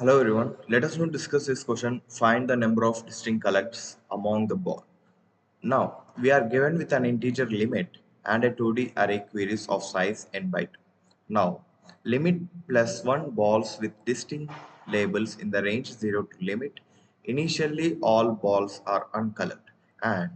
Hello everyone, let us now discuss this question. Find the number of distinct colors among the ball. Now, we are given with an integer limit and a 2D array queries of size n by 2. Now, limit plus 1 balls with distinct labels in the range 0 to limit. Initially, all balls are uncolored and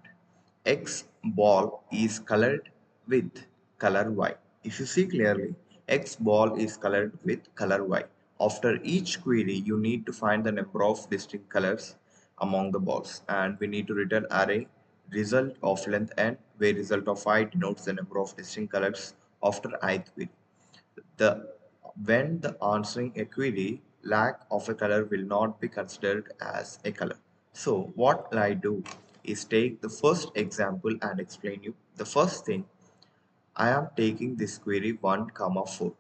X ball is colored with color Y. If you see clearly, X ball is colored with color Y. After each query, you need to find the number of distinct colors among the balls, and we need to return array result of length n, where result of I denotes the number of distinct colors after ith query. The when the answering a query, lack of a color will not be considered as a color. So what I do is take the first example and explain you. The first thing, I am taking this query 1 comma 4.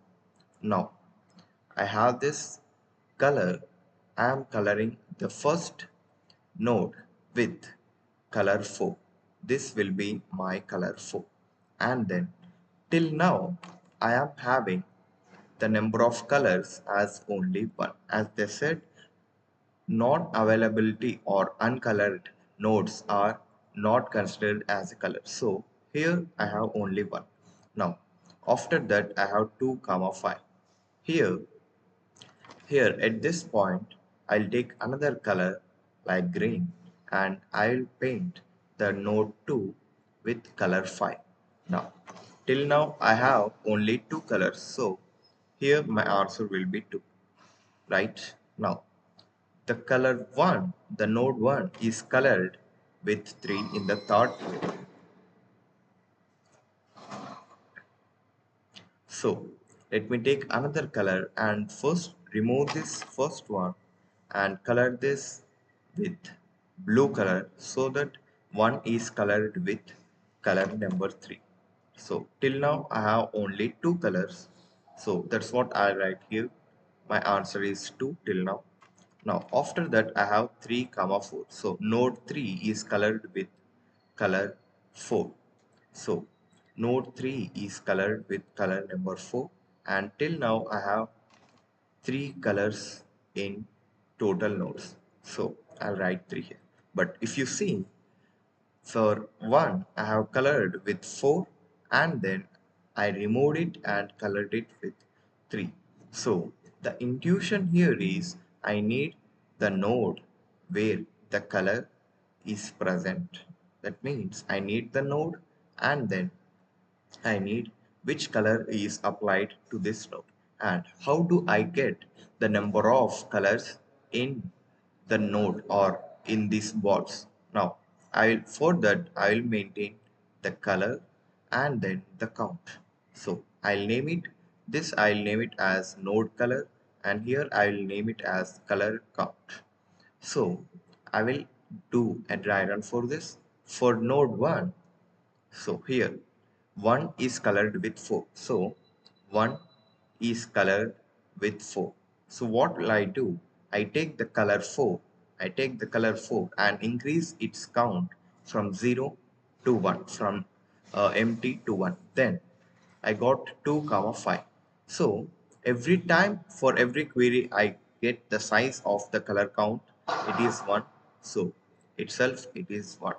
Now I have this color. I am coloring the first node with color 4. This will be my color 4. And then till now I am having the number of colors as only one. As they said, non-availability or uncolored nodes are not considered as a color. So here I have only one. Now after that I have 2 comma 5. Here Here at this point, I'll take another color like green and I'll paint the node 2 with color 5. Now, till now I have only 2 colors, so here my answer will be 2, right? Now, the color 1, the node 1 is colored with 3 in the third. So let me take another color and first remove this first one and color this with blue color so that one is colored with color number 3. So till now I have only 2 colors. So that's what I write here. My answer is 2 till now. Now after that I have 3 comma 4. So node 3 is colored with color 4. So node 3 is colored with color number 4, and till now I have 3 colors in total nodes. So I'll write 3 here. But if you see, for 1 I have colored with 4 and then I removed it and colored it with 3. So the intuition here is I need the node where the color is present. That means I need the node and then I need which color is applied to this node. And how do I get the number of colors in the node or in these balls? Now, for that I will maintain the color and then the count. So I'll name it I'll name it as node color, and here I will name it as color count. So I will do a dry run for this. For node 1, so here 1 is colored with 4. So 1 is colored with 4. So what will I do? I take the color 4. I take the color 4 and increase its count from 0 to 1, from empty to 1. Then I got 2 comma 5. So every time, for every query I get the size of the color count, it is 1. So itself it is 1.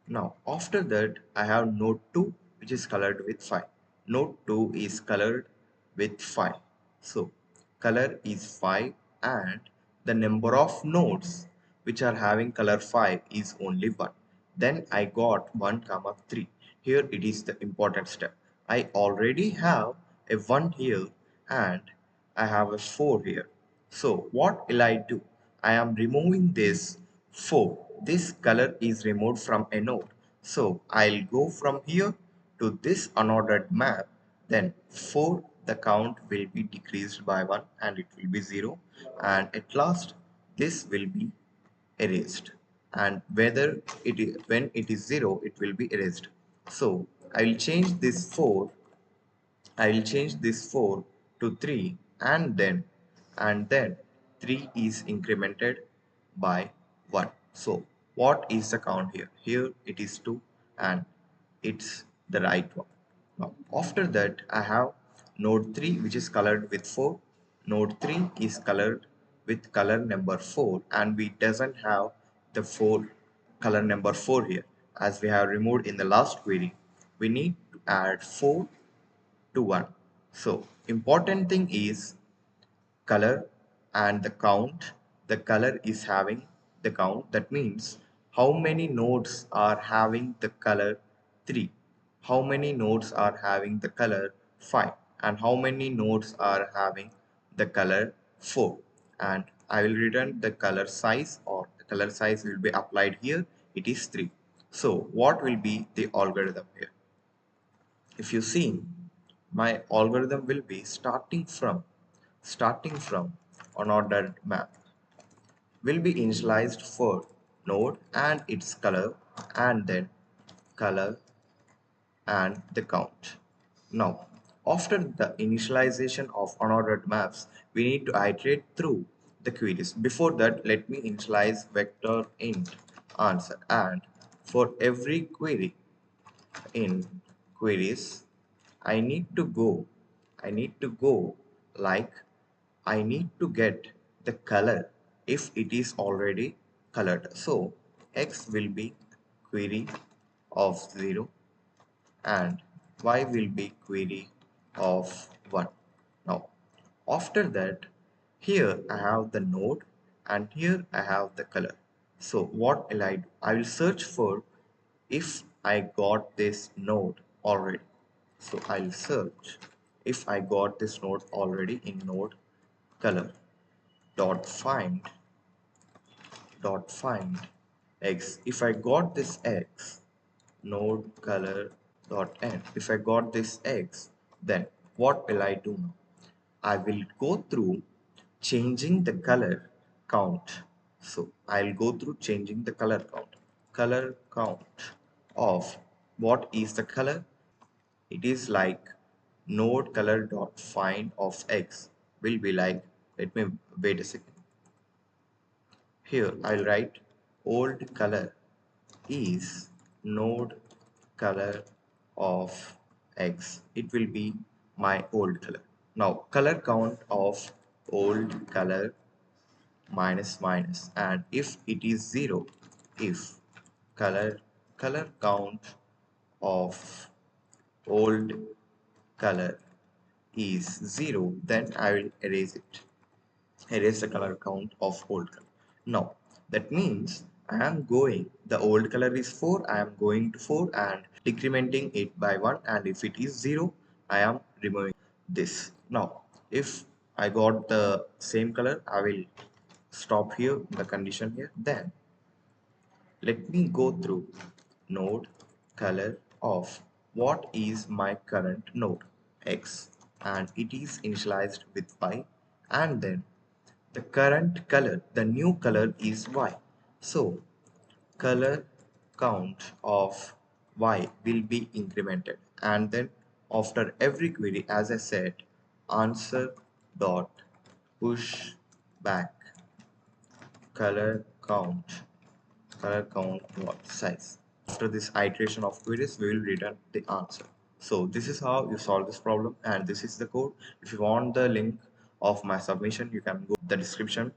Now after that I have node 2, which is colored with 5. Node 2 is colored with 5. So color is 5 and the number of nodes which are having color 5 is only 1. Then I got 1 comma 3. Here it is the important step. I already have a 1 here and I have a 4 here. So what will I do? I am removing this 4. This color is removed from a node. So I'll go from here to this unordered map. Then 4, the count will be decreased by 1 and it will be 0. And at last this will be erased, and whether it is, when it is 0 it will be erased. So I will change this 4 I will change this 4 to 3, and then 3 is incremented by 1. So what is the count here? Here it is 2 and it's the right one. Now after that I have node 3 which is colored with 4. Node 3 is colored with color number 4, and we doesn't have the color number 4 here as we have removed in the last query. We need to add 4 to 1. So important thing is color and the count. The color is having the count, that means how many nodes are having the color 3, how many nodes are having the color 5, and how many nodes are having the color 4. And I will return the color size, or the color size will be applied here, it is 3. So what will be the algorithm here? If you see, my algorithm will be starting from unordered map, will be initialized for node and its color, and then color and the count. Now, after the initialization of unordered maps, we need to iterate through the queries. Before that, let me initialize vector int answer, and for every query in queries, I need to go like I need to get the color if it is already colored. So X will be query of 0 and Y will be query of 1. Now after that, here I have the node and here I have the color. So what will I do? I will search for if I got this node already. So I'll search if I got this node already in node color dot find x. If I got this x, node color dot end. If I got this x, then what will I do now? I will go through changing the color count. So I'll go through changing the color count. Color count of what is the color? It is like node color dot find of x will be like, let me wait a second. Here I'll write old color is node color of x. It will be my old color. Now color count of old color minus minus, and if it is 0, if color count of old color is 0, then I will erase the color count of old color. Now that means I am going, the old color is 4, I am going to 4 and decrementing it by 1, and if it is 0, I am removing this. Now if I got the same color, I will stop here the condition here. Then let me go through node color of what is my current node x, and it is initialized with y, and then the current color, the new color is y. So color count of y will be incremented, and then after every query, as I said, answer dot push back color count what size. After this iteration of queries, we will return the answer. So this is how you solve this problem, and this is the code. If you want the link of my submission, you can go to the description